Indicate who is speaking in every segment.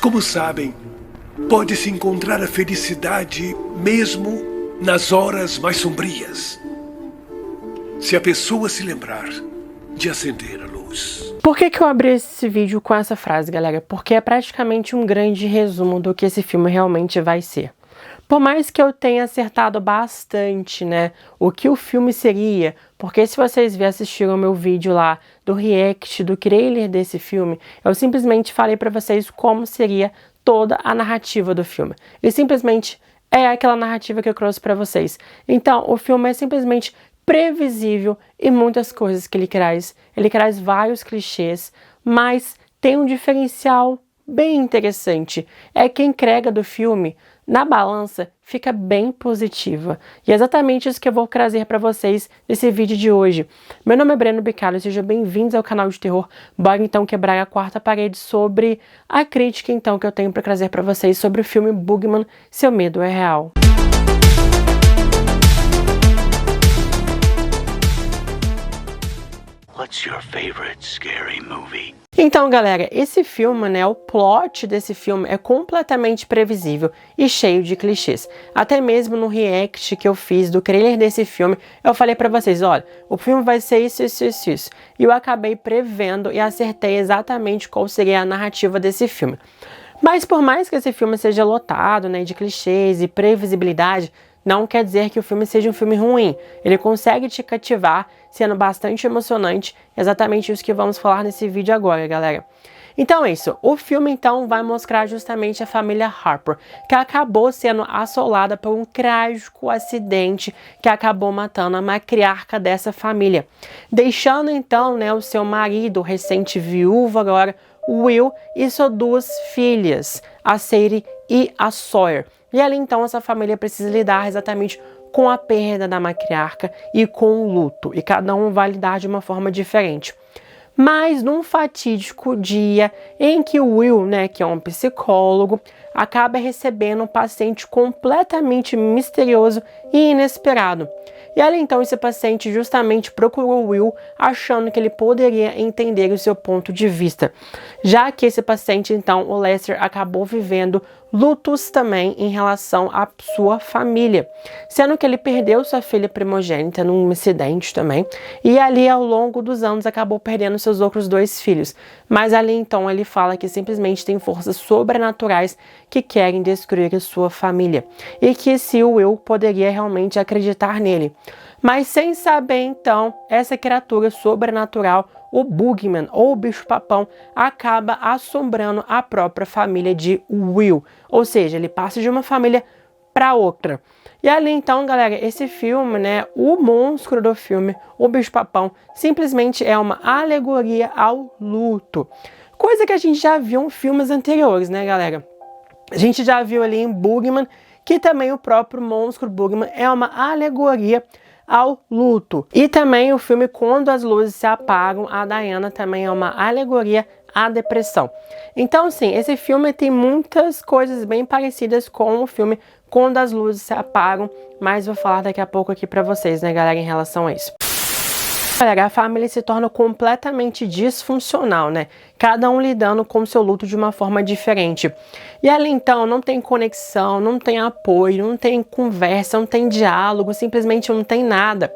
Speaker 1: Como sabem, pode-se encontrar a felicidade mesmo nas horas mais sombrias, se a pessoa se lembrar de acender a luz.
Speaker 2: Por que eu abri esse vídeo com essa frase, galera? Porque é praticamente um grande resumo do que esse filme realmente vai ser. Por mais que eu tenha acertado bastante, né, o que o filme seria, porque se vocês assistiram o meu vídeo lá do react, do trailer desse filme, eu simplesmente falei pra vocês como seria toda a narrativa do filme. E simplesmente é aquela narrativa que eu trouxe pra vocês. Então, o filme é simplesmente previsível em muitas coisas que ele traz. Ele traz vários clichês, mas tem um diferencial bem interessante. É que a entrega do filme na balança fica bem positiva. E é exatamente isso que eu vou trazer para vocês nesse vídeo de hoje. Meu nome é Breno Bicalho, sejam bem-vindos ao canal de terror. Bora então quebrar a quarta parede sobre a crítica então que eu tenho para trazer para vocês sobre o filme Boogeyman, Seu Medo é Real.
Speaker 3: What's your favorite scary movie?
Speaker 2: Então, galera, esse filme, né, o plot desse filme é completamente previsível e cheio de clichês. Até mesmo no react que eu fiz do trailer desse filme, eu falei pra vocês, olha, o filme vai ser isso. E eu acabei prevendo e acertei exatamente qual seria a narrativa desse filme. Mas por mais que esse filme seja lotado, né, de clichês e previsibilidade, não quer dizer que o filme seja um filme ruim. Ele consegue te cativar, sendo bastante emocionante. Exatamente isso que vamos falar nesse vídeo agora, galera. Então é isso. O filme, então, vai mostrar justamente a família Harper, que acabou sendo assolada por um trágico acidente que acabou matando a matriarca dessa família. Deixando, então, né, o seu marido, recente viúvo agora, Will, e suas duas filhas, a Sadie e a Sawyer. E ali então essa família precisa lidar exatamente com a perda da matriarca e com o luto. E cada um vai lidar de uma forma diferente. Mas num fatídico dia em que o Will, né, que é um psicólogo, acaba recebendo um paciente completamente misterioso e inesperado. E ali então esse paciente justamente procurou Will achando que ele poderia entender o seu ponto de vista. Já que esse paciente então, o Lester, acabou vivendo lutos também em relação à sua família. Sendo que ele perdeu sua filha primogênita num acidente também. E ali ao longo dos anos acabou perdendo seus outros dois filhos. Mas ali então ele fala que simplesmente tem forças sobrenaturais que querem destruir a sua família. E que se o Will poderia realmente acreditar nele. Mas sem saber então, essa criatura sobrenatural, o Boogeyman ou o bicho-papão, acaba assombrando a própria família de Will. Ou seja, ele passa de uma família para outra. E ali então, galera, esse filme, né, o monstro do filme, o bicho-papão, simplesmente é uma alegoria ao luto. Coisa que a gente já viu em filmes anteriores, né, galera? A gente já viu ali em Boogeyman, que também o próprio monstro Boogeyman é uma alegoria ao luto. E também o filme Quando as Luzes se Apagam, a Diana também é uma alegoria à depressão. Então, sim, esse filme tem muitas coisas bem parecidas com o filme Quando as Luzes se Apagam, mas vou falar daqui a pouco aqui pra vocês, né, galera, em relação a isso. Galera, a família se torna completamente disfuncional, né? Cada um lidando com o seu luto de uma forma diferente. E ali então não tem conexão, não tem apoio, não tem conversa, não tem diálogo, simplesmente não tem nada.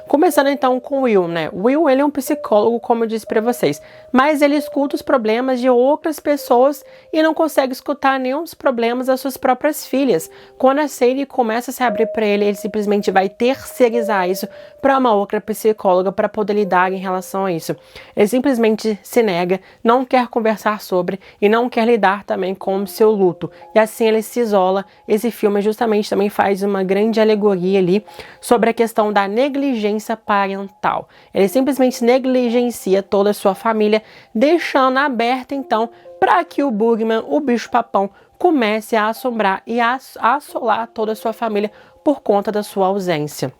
Speaker 2: Começando então com o Will, né? O Will, ele é um psicólogo, como eu disse pra vocês, mas ele escuta os problemas de outras pessoas e não consegue escutar nenhum dos problemas das suas próprias filhas. Quando a Sadie começa a se abrir pra ele, ele simplesmente vai terceirizar isso pra uma outra psicóloga para poder lidar em relação a isso. Ele simplesmente se nega, não quer conversar sobre e não quer lidar também com o seu luto. E assim ele se isola. Esse filme justamente também faz uma grande alegoria ali sobre a questão da negligência parental. Ele simplesmente negligencia toda a sua família, deixando aberta então para que o Boogeyman, o bicho-papão, comece a assombrar e a assolar toda a sua família por conta da sua ausência.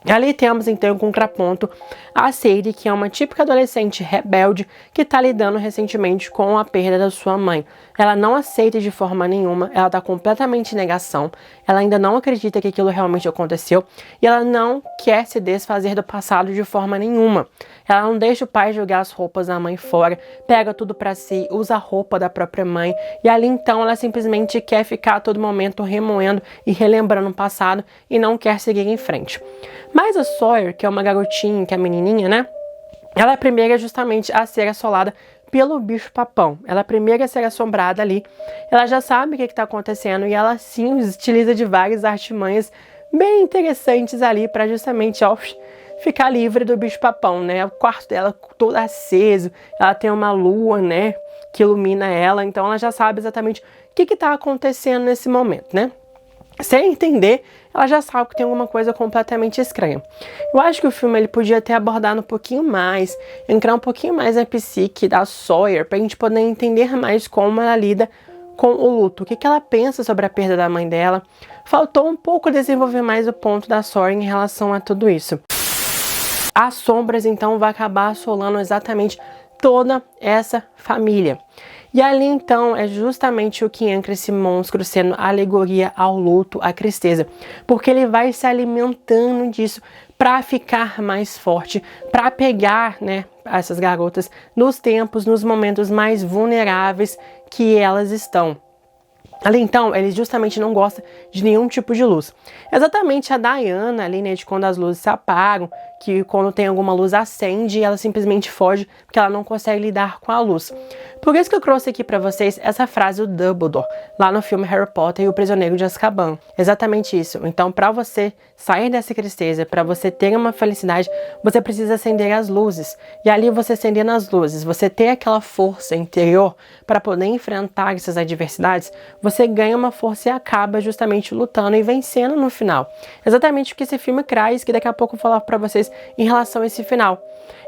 Speaker 2: Ali temos então em contraponto a Sadie, que é uma típica adolescente rebelde que está lidando recentemente com a perda da sua mãe. Ela não aceita de forma nenhuma, ela tá completamente em negação, ela ainda não acredita que aquilo realmente aconteceu e ela não quer se desfazer do passado de forma nenhuma. Ela não deixa o pai jogar as roupas da mãe fora, pega tudo pra si, usa a roupa da própria mãe e ali então ela simplesmente quer ficar a todo momento remoendo e relembrando o passado e não quer seguir em frente. Mas a Sawyer, que é uma garotinha, que é a menininha, né? Ela é a primeira justamente a ser assolada pelo bicho-papão. Ela é a primeira a ser assombrada ali. Ela já sabe o que está acontecendo e ela sim utiliza de várias artimanhas bem interessantes ali para justamente ficar livre do bicho-papão, né? O quarto dela todo aceso, ela tem uma lua, né, que ilumina ela, então ela já sabe exatamente o que está acontecendo nesse momento, né? Sem entender, ela já sabe que tem alguma coisa completamente estranha. Eu acho que o filme ele podia ter abordado um pouquinho mais, entrar um pouquinho mais na psique da Sawyer, pra gente poder entender mais como ela lida com o luto, o que ela pensa sobre a perda da mãe dela. Faltou um pouco desenvolver mais o ponto da Sawyer em relação a tudo isso. As sombras, então, vai acabar assolando exatamente toda essa família. E ali, então, é justamente o que entra esse monstro sendo alegoria ao luto, à tristeza. Porque ele vai se alimentando disso para ficar mais forte, para pegar, né, essas garotas nos tempos, nos momentos mais vulneráveis que elas estão. Ali, então, ele justamente não gosta de nenhum tipo de luz. Exatamente a Diana ali, né, de quando as luzes se apagam, que quando tem alguma luz acende e ela simplesmente foge porque ela não consegue lidar com a luz. Por isso que eu trouxe aqui pra vocês essa frase do Dumbledore, lá no filme Harry Potter e o Prisioneiro de Azkaban. Exatamente isso. Então, pra você sair dessa tristeza, pra você ter uma felicidade, você precisa acender as luzes. E ali você acendendo as luzes, você ter aquela força interior para poder enfrentar essas adversidades, você ganha uma força e acaba justamente lutando e vencendo no final. Exatamente o que esse filme traz, que daqui a pouco eu vou falar pra vocês em relação a esse final.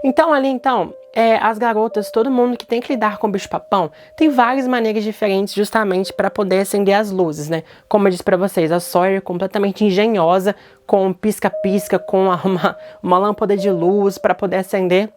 Speaker 2: Então, ali, então, as garotas, todo mundo que tem que lidar com o bicho-papão, tem várias maneiras diferentes justamente para poder acender as luzes, né? Como eu disse para vocês, a Sawyer é completamente engenhosa, com pisca-pisca, com uma lâmpada de luz para poder acender.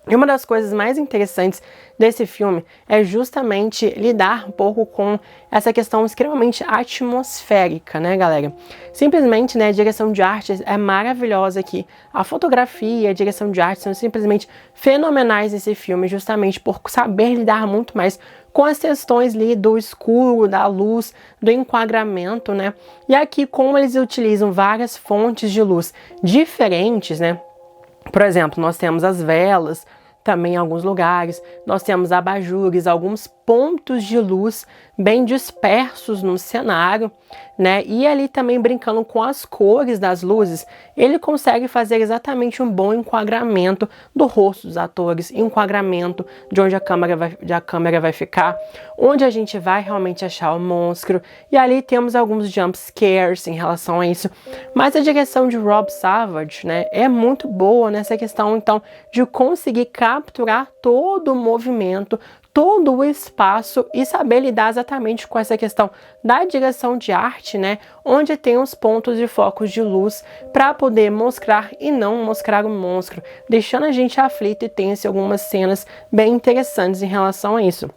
Speaker 2: E uma das coisas mais interessantes desse filme é justamente lidar um pouco com essa questão extremamente atmosférica, né, galera? Simplesmente, né, a direção de arte é maravilhosa aqui. A fotografia, a direção de arte são simplesmente fenomenais nesse filme, justamente por saber lidar muito mais com as questões ali do escuro, da luz, do enquadramento, né? E aqui, como eles utilizam várias fontes de luz diferentes, né? Por exemplo, nós temos as velas, também em alguns lugares, nós temos abajures, alguns pontos de luz bem dispersos no cenário, né? E ali também brincando com as cores das luzes, ele consegue fazer exatamente um bom enquadramento do rosto dos atores, enquadramento de onde a câmera vai ficar, onde a gente vai realmente achar o monstro. E ali temos alguns jump scares em relação a isso. Mas a direção de Rob Savage, né, é muito boa nessa questão, então, de conseguir capturar todo o movimento, todo o espaço e saber lidar exatamente com essa questão da direção de arte, né? Onde tem os pontos e focos de luz para poder mostrar e não mostrar o monstro, deixando a gente aflito e tenso em algumas cenas bem interessantes em relação a isso.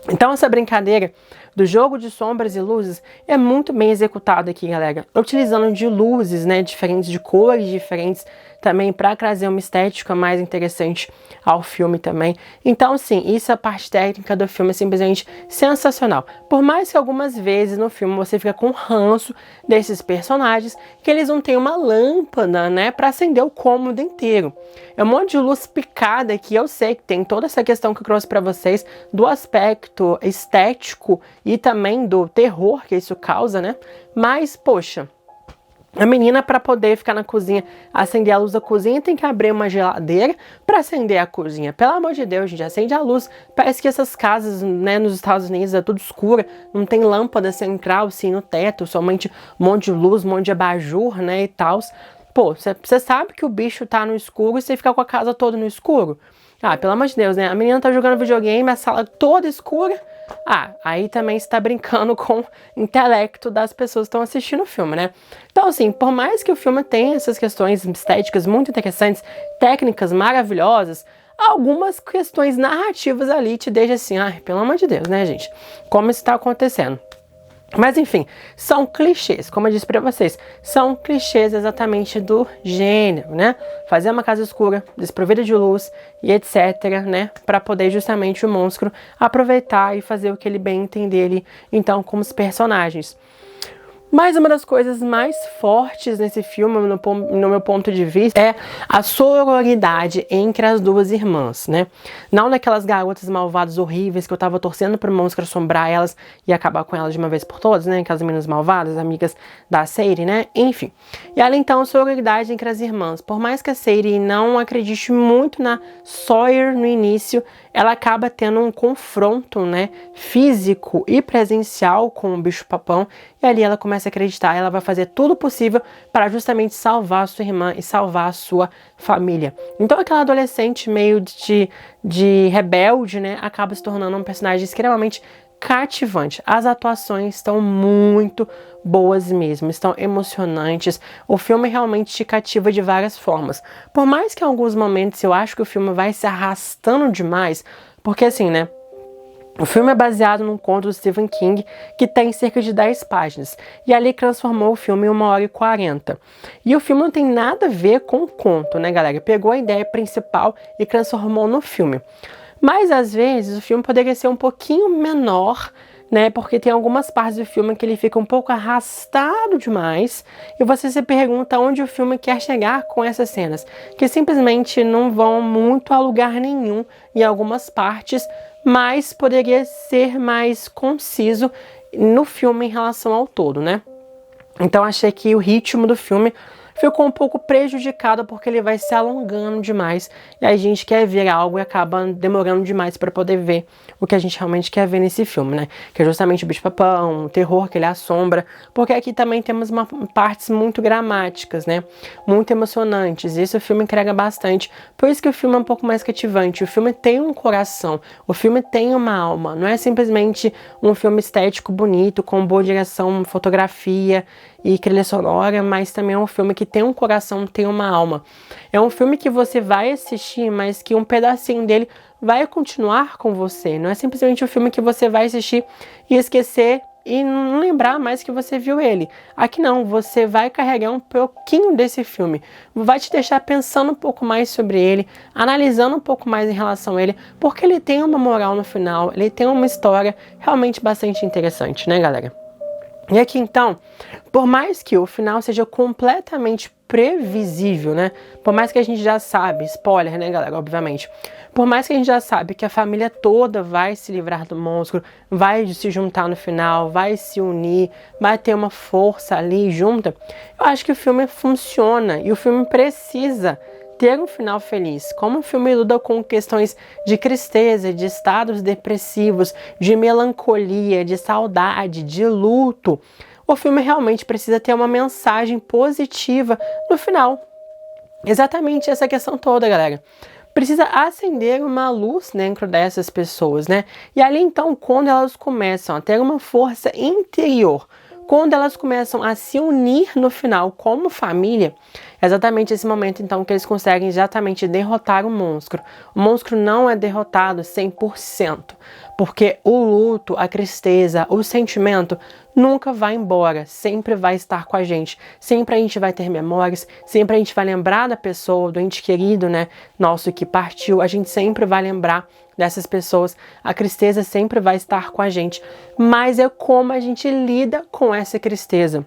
Speaker 2: Então essa brincadeira do jogo de sombras e luzes é muito bem executada aqui, galera. Utilizando de luzes, né, diferentes, de cores diferentes também para trazer uma estética mais interessante ao filme também. Então, sim, isso é a parte técnica do filme, é simplesmente sensacional. Por mais que algumas vezes no filme você fica com ranço desses personagens, que eles não têm uma lâmpada, né, para acender o cômodo inteiro. É um monte de luz picada que eu sei que tem toda essa questão que eu trouxe para vocês do aspecto estético e também do terror que isso causa, né? Mas, poxa, a menina, para poder ficar na cozinha, acender a luz da cozinha, tem que abrir uma geladeira para acender a cozinha. Pelo amor de Deus, gente, acende a luz. Parece que essas casas, né, nos Estados Unidos é tudo escura, não tem lâmpada central, assim, no teto, somente um monte de luz, um monte de abajur, né, e tal. Pô, você sabe que o bicho tá no escuro e você fica com a casa toda no escuro? Ah, pelo amor de Deus, né? A menina tá jogando videogame, a sala toda escura. Ah, aí também está brincando com o intelecto das pessoas que estão assistindo o filme, né? Então, assim, por mais que o filme tenha essas questões estéticas muito interessantes, técnicas maravilhosas, algumas questões narrativas ali te deixam assim, ai, pelo amor de Deus, né, gente? Como isso tá acontecendo? Mas enfim, são clichês, como eu disse pra vocês, são clichês exatamente do gênero, né? Fazer uma casa escura, desprovida de luz e etc, né? Pra poder justamente o monstro aproveitar e fazer o que ele bem entender ali, então, como os personagens. Mas uma das coisas mais fortes nesse filme, no meu ponto de vista, é a sororidade entre as duas irmãs, né? Não daquelas garotas malvadas horríveis que eu tava torcendo pro monstro assombrar elas e acabar com elas de uma vez por todas, né? Aquelas meninas malvadas, amigas da Sadie, né? Enfim. E além então, sororidade entre as irmãs. Por mais que a Sadie não acredite muito na Sawyer no início, ela acaba tendo um confronto, né, físico e presencial com o bicho-papão, e ali ela começa a acreditar, ela vai fazer tudo possível para justamente salvar a sua irmã e salvar a sua família. Então aquela adolescente meio de rebelde, né, acaba se tornando um personagem extremamente cativante. As atuações estão muito boas mesmo, estão emocionantes. O filme realmente te cativa de várias formas. Por mais que em alguns momentos eu acho que o filme vai se arrastando demais, porque assim, né, o filme é baseado num conto do Stephen King que tem cerca de 10 páginas. E ali transformou o filme em 1h40. E o filme não tem nada a ver com o conto, né, galera? Pegou a ideia principal e transformou no filme. Mas às vezes o filme poderia ser um pouquinho menor, né? Porque tem algumas partes do filme que ele fica um pouco arrastado demais. E você se pergunta onde o filme quer chegar com essas cenas. Que simplesmente não vão muito a lugar nenhum em algumas partes. Mas poderia ser mais conciso no filme em relação ao todo, né? Então achei que o ritmo do filme ficou um pouco prejudicado porque ele vai se alongando demais e aí a gente quer ver algo e acaba demorando demais para poder ver o que a gente realmente quer ver nesse filme, né? Que é justamente o bicho-papão, o terror que ele assombra, porque aqui também temos partes muito dramáticas, né? Muito emocionantes, e isso o filme entrega bastante, por isso que o filme é um pouco mais cativante. O filme tem um coração, o filme tem uma alma, não é simplesmente um filme estético bonito, com boa direção, fotografia e trilha sonora, mas também é um filme que tem um coração, tem uma alma. É um filme que você vai assistir, mas que um pedacinho dele vai continuar com você. Não é simplesmente um filme que você vai assistir e esquecer e não lembrar mais que você viu ele. Aqui não, você vai carregar um pouquinho desse filme. Vai te deixar pensando um pouco mais sobre ele, analisando um pouco mais em relação a ele, porque ele tem uma moral no final, ele tem uma história realmente bastante interessante, né, galera? E aqui então, por mais que o final seja completamente previsível, né? Por mais que a gente já sabe, spoiler, né, galera, obviamente. Por mais que a gente já sabe que a família toda vai se livrar do monstro, vai se juntar no final, vai se unir, vai ter uma força ali junta, eu acho que o filme funciona e o filme precisa ter um final feliz. Como o filme lida com questões de tristeza, de estados depressivos, de melancolia, de saudade, de luto, o filme realmente precisa ter uma mensagem positiva no final. Exatamente essa questão toda, galera. Precisa acender uma luz dentro dessas pessoas, né? E ali então, quando elas começam a ter uma força interior, quando elas começam a se unir no final como família, é exatamente esse momento então que eles conseguem exatamente derrotar o monstro. O monstro não é derrotado 100%, porque o luto, a tristeza, o sentimento nunca vai embora, sempre vai estar com a gente. Sempre a gente vai ter memórias, sempre a gente vai lembrar da pessoa, do ente querido, né, nosso que partiu, a gente sempre vai lembrar dessas pessoas, a tristeza sempre vai estar com a gente, mas é como a gente lida com essa tristeza.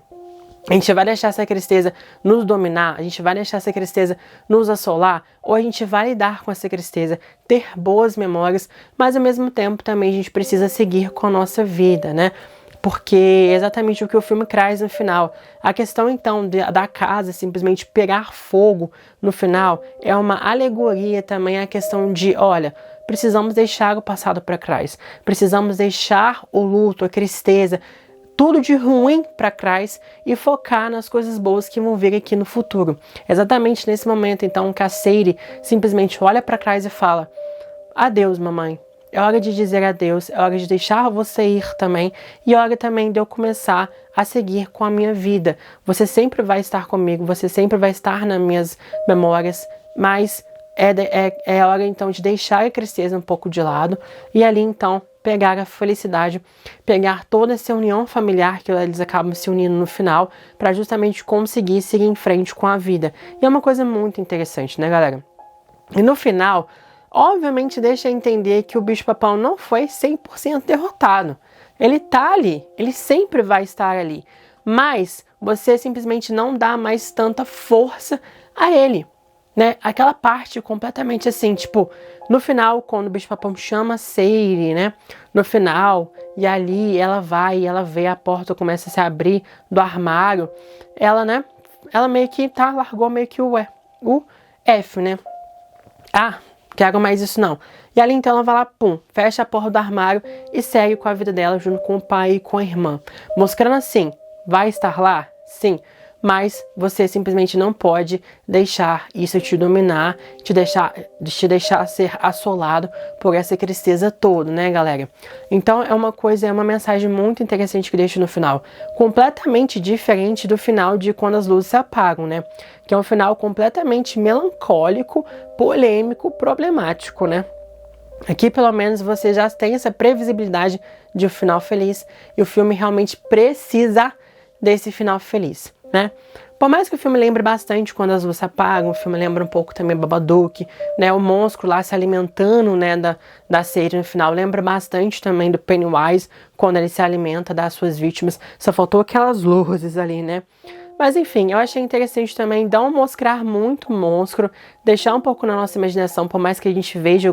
Speaker 2: A gente vai deixar essa tristeza nos dominar, a gente vai deixar essa tristeza nos assolar, ou a gente vai lidar com essa tristeza, ter boas memórias, mas ao mesmo tempo também a gente precisa seguir com a nossa vida, né? Porque é exatamente o que o filme traz no final. A questão, então, da casa simplesmente pegar fogo no final é uma alegoria também à questão de, olha, precisamos deixar o passado para trás. Precisamos deixar o luto, a tristeza, tudo de ruim para trás e focar nas coisas boas que vão vir aqui no futuro. Exatamente nesse momento, então, que a Sadie simplesmente olha para trás e fala: adeus, mamãe. É hora de dizer adeus, é hora de deixar você ir também e é hora também de eu começar a seguir com a minha vida. Você sempre vai estar comigo, você sempre vai estar nas minhas memórias, mas é hora então de deixar a tristeza um pouco de lado e ali então pegar a felicidade, pegar toda essa união familiar que eles acabam se unindo no final para justamente conseguir seguir em frente com a vida. E é uma coisa muito interessante, né, galera? E no final, obviamente deixa entender que o bicho-papão não foi 100% derrotado. Ele tá ali, ele sempre vai estar ali, mas você simplesmente não dá mais tanta força a ele, né? Aquela parte completamente assim, tipo, no final, quando o bicho-papão chama Sayri, né? No final, e ali ela vai, ela vê a porta começa a se abrir do armário, ela, né? Ela meio que largou meio que o F, né? Ah, quero mais isso não. E ali então ela vai lá, pum, fecha a porta do armário e segue com a vida dela junto com o pai e com a irmã. Mostrando assim, vai estar lá? Sim. Mas você simplesmente não pode deixar isso te dominar, te deixar ser assolado por essa tristeza toda, né, galera? Então é uma mensagem muito interessante que deixa no final. Completamente diferente do final de Quando as Luzes se Apagam, né? Que é um final completamente melancólico, polêmico, problemático, né? Aqui, pelo menos, você já tem essa previsibilidade de um final feliz e o filme realmente precisa desse final feliz, né? Por mais que o filme lembre bastante Quando as Luzes se Apagam, o filme lembra um pouco também Babadook, né? O monstro lá se alimentando, né, da Sayri no final, lembra bastante também do Pennywise, quando ele se alimenta das suas vítimas. Só faltou aquelas luzes ali, né? Mas enfim, eu achei interessante também não mostrar muito monstro, deixar um pouco na nossa imaginação, por mais que a gente veja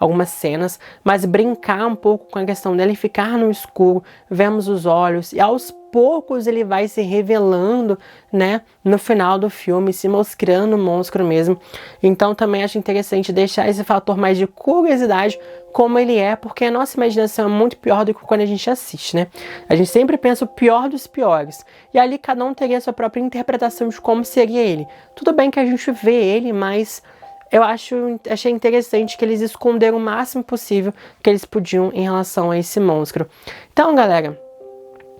Speaker 2: algumas cenas, mas brincar um pouco com a questão dele ficar no escuro, vemos os olhos e aos poucos ele vai se revelando, né, no final do filme, se mostrando monstro mesmo. Então também acho interessante deixar esse fator mais de curiosidade como ele é, porque a nossa imaginação é muito pior do que quando a gente assiste, né? A gente sempre pensa o pior dos piores. E ali cada um teria a sua própria interpretação de como seria ele. Tudo bem que a gente vê ele, mas eu achei interessante que eles esconderam o máximo possível que eles podiam em relação a esse monstro. Então, galera,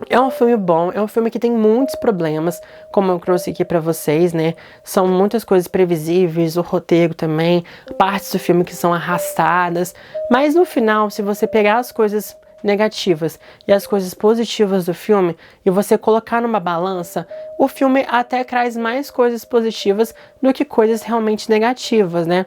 Speaker 2: é um filme bom, é um filme que tem muitos problemas, como eu trouxe aqui pra vocês, né? São muitas coisas previsíveis, o roteiro também, partes do filme que são arrastadas, mas no final, se você pegar as coisas negativas e as coisas positivas do filme e você colocar numa balança, o filme até traz mais coisas positivas do que coisas realmente negativas, né?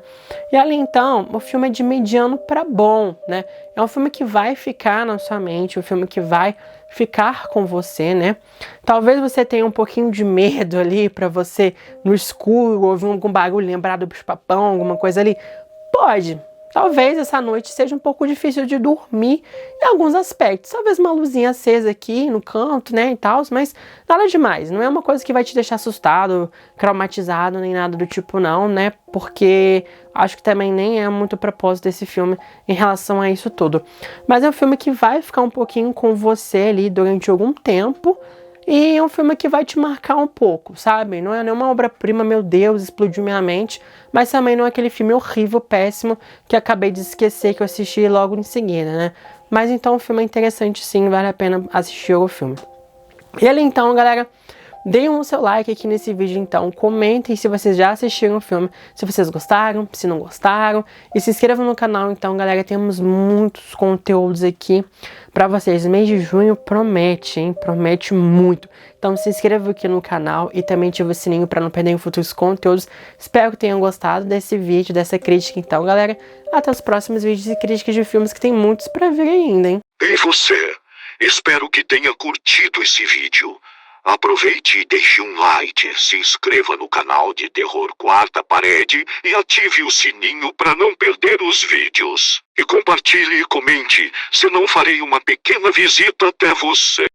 Speaker 2: E ali então, o filme é de mediano para bom, né? É um filme que vai ficar na sua mente, um filme que vai ficar com você, né? Talvez você tenha um pouquinho de medo ali para você no escuro, ouvir algum barulho, lembrar do bicho-papão, alguma coisa ali. Pode. Talvez essa noite seja um pouco difícil de dormir em alguns aspectos. Talvez uma luzinha acesa aqui no canto, né, e tal, mas nada demais. Não é uma coisa que vai te deixar assustado, traumatizado, nem nada do tipo não, né, porque acho que também nem é muito o propósito desse filme em relação a isso tudo. Mas é um filme que vai ficar um pouquinho com você ali durante algum tempo, e é um filme que vai te marcar um pouco, sabe? Não é nenhuma obra-prima, meu Deus, explodiu minha mente, mas também não é aquele filme horrível, péssimo, que acabei de esquecer que eu assisti logo em seguida, né? Mas então o filme é interessante sim, vale a pena assistir o filme. E ali então, galera, deem um seu like aqui nesse vídeo então, comentem se vocês já assistiram o filme, se vocês gostaram, se não gostaram, e se inscrevam no canal então, galera, temos muitos conteúdos aqui pra vocês. O mês de junho promete, hein? Promete muito. Então se inscreva aqui no canal e também ative o sininho para não perder futuros conteúdos. Espero que tenham gostado desse vídeo, dessa crítica então, galera. Até os próximos vídeos e críticas de filmes que tem muitos pra vir ainda, hein?
Speaker 4: E você? Espero que tenha curtido esse vídeo. Aproveite e deixe um like, se inscreva no canal de Terror Quarta Parede e ative o sininho para não perder os vídeos. E compartilhe e comente, senão farei uma pequena visita até você.